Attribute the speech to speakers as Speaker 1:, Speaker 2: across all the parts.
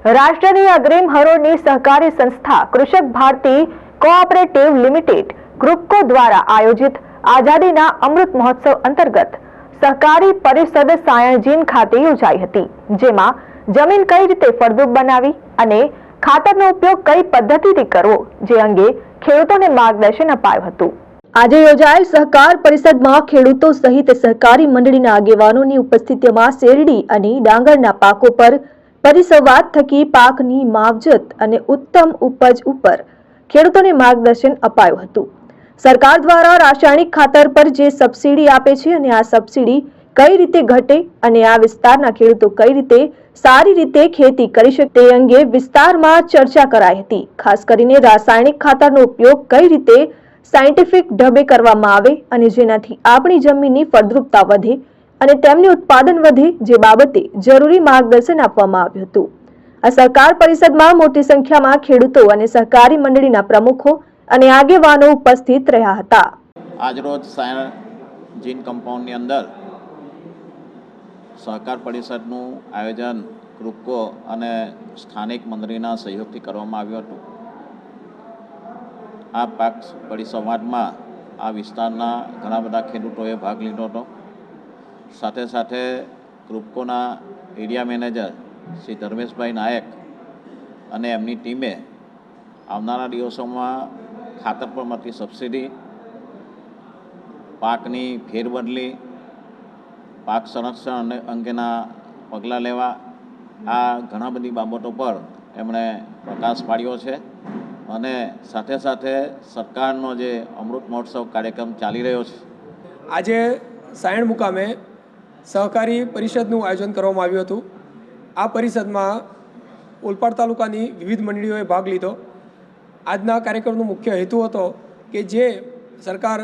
Speaker 1: રાષ્ટ્રની અગ્રીમ હરોળની સહકારી સંસ્થા કૃષક ભારતી કોઓપરેટિવ લિમિટેડ ગ્રુપકો દ્વારા આયોજિત આઝાદીના અમૃત મહોત્સવ અંતર્ગત સહકારી પરિષદ સાયણજીન ખાતે યોજાઈ હતી, જેમાં જમીન કઈ રીતે ફળદ્રુપ બનાવી અને ખાતરનો ઉપયોગ કઈ પદ્ધતિથી કરવો જે અંગે ખેડૂતોને માર્ગદર્શન અપાયું હતું। આજે યોજાયેલ સહકાર પરિષદમાં ખેડૂતો સહિત સહકારી મંડળીના આગેવાનોની ઉપસ્થિતિમાં શેરડી અને ડાંગરના પાકો પર પરિસંવાદ થકી પાકની માવજત અને ઉત્તમ ઉપજ ઉપર ખેડૂતોને માર્ગદર્શન અપાયું હતું। સરકાર દ્વારા રાસાયણિક ખાતર પર જે સબસિડી આપે છે અને આ સબસિડી કઈ રીતે ઘટે અને આ વિસ્તારના ખેડૂતો કઈ રીતે સારી રીતે ખેતી કરી શકે તે અંગે વિસ્તારમાં ચર્ચા કરાઈ હતી। ખાસ કરીને રાસાયણિક ખાતરનો ઉપયોગ કઈ રીતે સાયન્ટિફિક ઢબે કરવામાં આવે અને જેનાથી આપણી જમીનની ફળદ્રુપતા વધે અને તેમનું ઉત્પાદન વધે જે બાબતે જરૂરી માર્ગદર્શન આપવામાં આવ્યું હતું। આ સહકાર પરિષદમાં મોટી સંખ્યામાં ખેડૂતો અને સહકારી મંડળીના પ્રમુખો અને આગેવાનો ઉપસ્થિત રહ્યા હતા।
Speaker 2: આજરોજ સાયણજીન કમ્પાઉન્ડની અંદર સહકાર પરિષદનું આયોજન ગ્રુપકો અને સ્થાનિક મંડળીના સહયોગથી કરવામાં આવ્યું હતું। આ પાક પરિસંવાદમાં આ વિસ્તારના ઘણા બધા ખેડૂતોએ ભાગ લીધો હતો। સાથે સાથે ગ્રુપકોના એરિયા મેનેજર શ્રી ધર્મેશભાઈ નાયક અને એમની ટીમે આવનારા દિવસોમાં ખાતર પર મળતી સબસિડી, પાકની ફેરબદલી, પાક સંરક્ષણ અંગેના પગલાં લેવા, આ ઘણા બધી બાબતો પર એમણે પ્રકાશ પાડ્યો છે અને સાથે સાથે સરકારનો જે અમૃત મહોત્સવ કાર્યક્રમ ચાલી રહ્યો છે,
Speaker 3: આજે સાયણ મુકામે સહકારી પરિષદનું આયોજન કરવામાં આવ્યું હતું। આ પરિષદમાં ઓલપાડ તાલુકાની વિવિધ મંડળીઓએ ભાગ લીધો। આજના કાર્યક્રમનો મુખ્ય હેતુ હતો કે જે સરકાર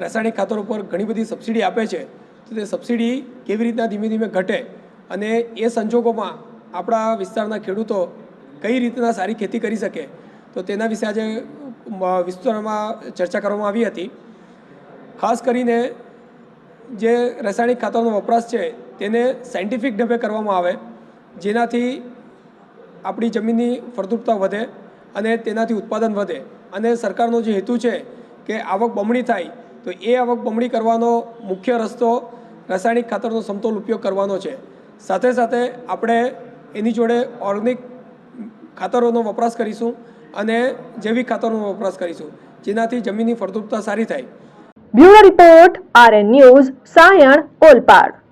Speaker 3: રાસાયણિક ખાતરો પર ઘણી બધી સબસિડી આપે છે તો તે સબસિડી કેવી રીતના ધીમે ધીમે ઘટે અને એ સંજોગોમાં આપણા વિસ્તારના ખેડૂતો કઈ રીતના સારી ખેતી કરી શકે તો તેના વિશે આજે વિસ્તારમાં ચર્ચા કરવામાં આવી હતી। ખાસ કરીને જે રાસાયણિક ખાતરનો વપરાશ છે તેને સાયન્ટિફિક ઢબે કરવામાં આવે જેનાથી આપણી જમીનની ફળદ્રુપતા વધે અને તેનાથી ઉત્પાદન વધે અને સરકારનો જે હેતુ છે કે આવક બમણી થાય તો એ આવક બમણી કરવાનો મુખ્ય રસ્તો રાસાયણિક ખાતરનો સમતોલ ઉપયોગ કરવાનો છે। સાથે સાથે આપણે એની જોડે ઓર્ગેનિક ખાતરોનો વપરાશ કરીશું અને જૈવિક ખાતરોનો વપરાશ કરીશું જેનાથી જમીનની ફળદ્રુપતા સારી થાય।
Speaker 1: Bureau report, RN news, Sayan, Olpad.